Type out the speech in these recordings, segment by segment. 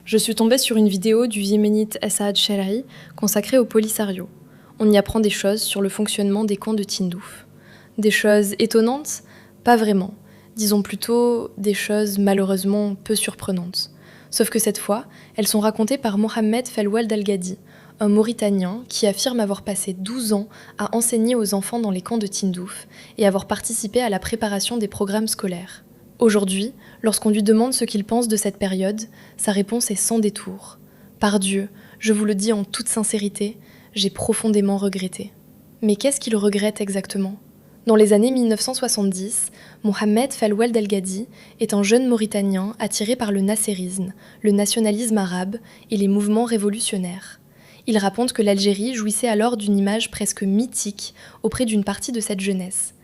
Je suis tombée sur une vidéo du yéménite Saad Cherhi consacrée au Polisario. On y apprend des choses sur le fonctionnement des camps de Tindouf. Des choses étonnantes? Pas vraiment. Disons plutôt des choses malheureusement peu surprenantes. Sauf que cette fois, elles sont racontées par Mohamed Felwald Al-Gadi, un Mauritanien qui affirme avoir passé 12 ans à enseigner aux enfants dans les camps de Tindouf et avoir participé à la préparation des programmes scolaires. Aujourd'hui, lorsqu'on lui demande ce qu'il pense de cette période, sa réponse est sans détour. Par Dieu, je vous le dis en toute sincérité, j'ai profondément regretté. Mais qu'est-ce qu'il regrette exactement ? Dans les années 1970, Mohamed Felwald Al-Gadi est un jeune Mauritanien attiré par le nasserisme, le nationalisme arabe et les mouvements révolutionnaires. Il raconte que l'Algérie jouissait alors d'une image presque mythique auprès d'une partie de cette jeunesse,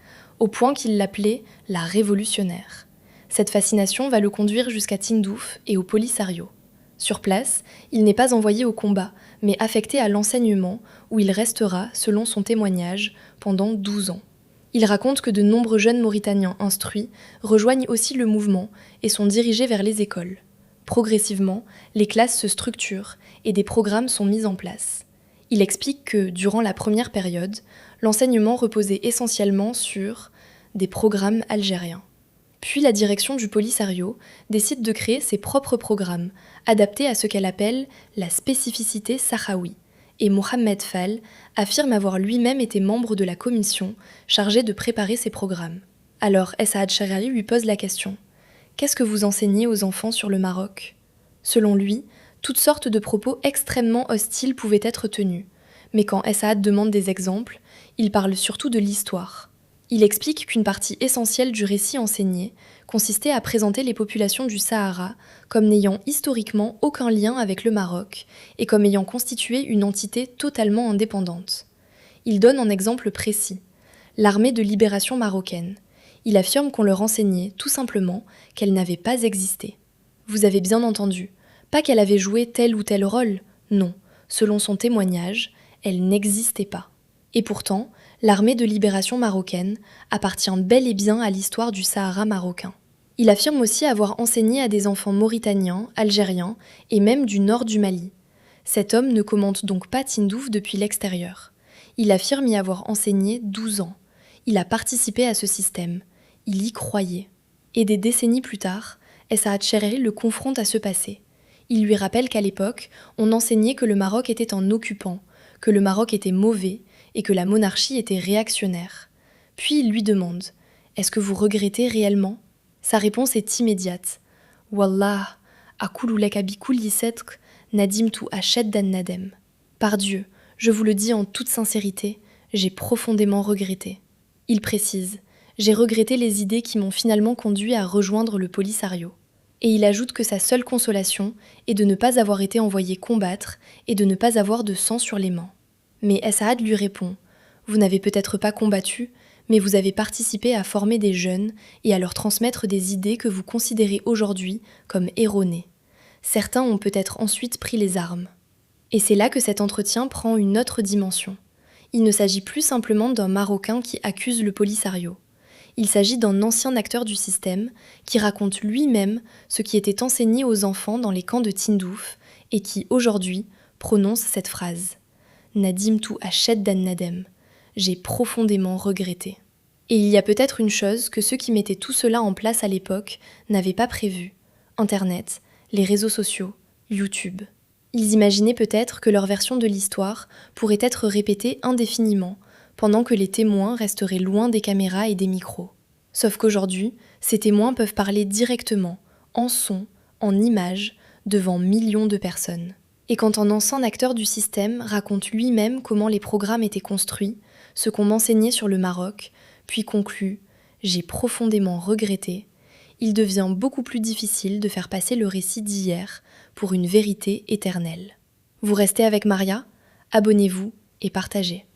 au point qu'il l'appelait la révolutionnaire. Cette fascination va le conduire jusqu'à Tindouf et au Polisario. Sur place, il n'est pas envoyé au combat, mais affecté à l'enseignement, où il restera, selon son témoignage, pendant 12 ans. Il raconte que de nombreux jeunes Mauritaniens instruits rejoignent aussi le mouvement et sont dirigés vers les écoles. Progressivement, les classes se structurent et des programmes sont mis en place. Il explique que, durant la première période, l'enseignement reposait essentiellement sur des programmes algériens. Puis la direction du Polisario décide de créer ses propres programmes, adaptés à ce qu'elle appelle la spécificité sahraoui. Et Mohamed Fall affirme avoir lui-même été membre de la commission chargée de préparer ces programmes. Alors Saad Cherhi lui pose la question : qu'est-ce que vous enseignez aux enfants sur le Maroc ? Selon lui, toutes sortes de propos extrêmement hostiles pouvaient être tenus. Mais quand Saad demande des exemples, il parle surtout de l'histoire. Il explique qu'une partie essentielle du récit enseigné consistait à présenter les populations du Sahara comme n'ayant historiquement aucun lien avec le Maroc et comme ayant constitué une entité totalement indépendante. Il donne un exemple précis, l'armée de libération marocaine. Il affirme qu'on leur enseignait tout simplement qu'elle n'avait pas existé. Vous avez bien entendu, pas qu'elle avait joué tel ou tel rôle, non, selon son témoignage, elle n'existait pas. Et pourtant, l'armée de libération marocaine appartient bel et bien à l'histoire du Sahara marocain. Il affirme aussi avoir enseigné à des enfants mauritaniens, algériens et même du nord du Mali. Cet homme ne commente donc pas Tindouf depuis l'extérieur. Il affirme y avoir enseigné 12 ans. Il a participé à ce système. Il y croyait. Et des décennies plus tard, Saad Cherhi le confronte à ce passé. Il lui rappelle qu'à l'époque, on enseignait que le Maroc était un occupant, que le Maroc était mauvais et que la monarchie était réactionnaire. Puis il lui demande « Est-ce que vous regrettez réellement ?» Sa réponse est immédiate. « Wallah, akulu laka bi kulli sadq, nadimtu ashaddan nadam. » Par Dieu, je vous le dis en toute sincérité, j'ai profondément regretté. Il précise « J'ai regretté les idées qui m'ont finalement conduit à rejoindre le Polisario. » Et il ajoute que sa seule consolation est de ne pas avoir été envoyé combattre et de ne pas avoir de sang sur les mains. Mais Saad lui répond « Vous n'avez peut-être pas combattu, mais vous avez participé à former des jeunes et à leur transmettre des idées que vous considérez aujourd'hui comme erronées. Certains ont peut-être ensuite pris les armes. » Et c'est là que cet entretien prend une autre dimension. Il ne s'agit plus simplement d'un Marocain qui accuse le Polisario. Il s'agit d'un ancien acteur du système qui raconte lui-même ce qui était enseigné aux enfants dans les camps de Tindouf et qui, aujourd'hui, prononce cette phrase. Nadimtu ashaddan nadam. J'ai profondément regretté. Et il y a peut-être une chose que ceux qui mettaient tout cela en place à l'époque n'avaient pas prévue. Internet, les réseaux sociaux, YouTube. Ils imaginaient peut-être que leur version de l'histoire pourrait être répétée indéfiniment, pendant que les témoins resteraient loin des caméras et des micros. Sauf qu'aujourd'hui, ces témoins peuvent parler directement, en son, en images, devant millions de personnes. Et quand un ancien acteur du système raconte lui-même comment les programmes étaient construits, ce qu'on m'enseignait sur le Maroc, puis conclut « J'ai profondément regretté », il devient beaucoup plus difficile de faire passer le récit d'hier pour une vérité éternelle. Vous restez avec Maria ? Abonnez-vous et partagez.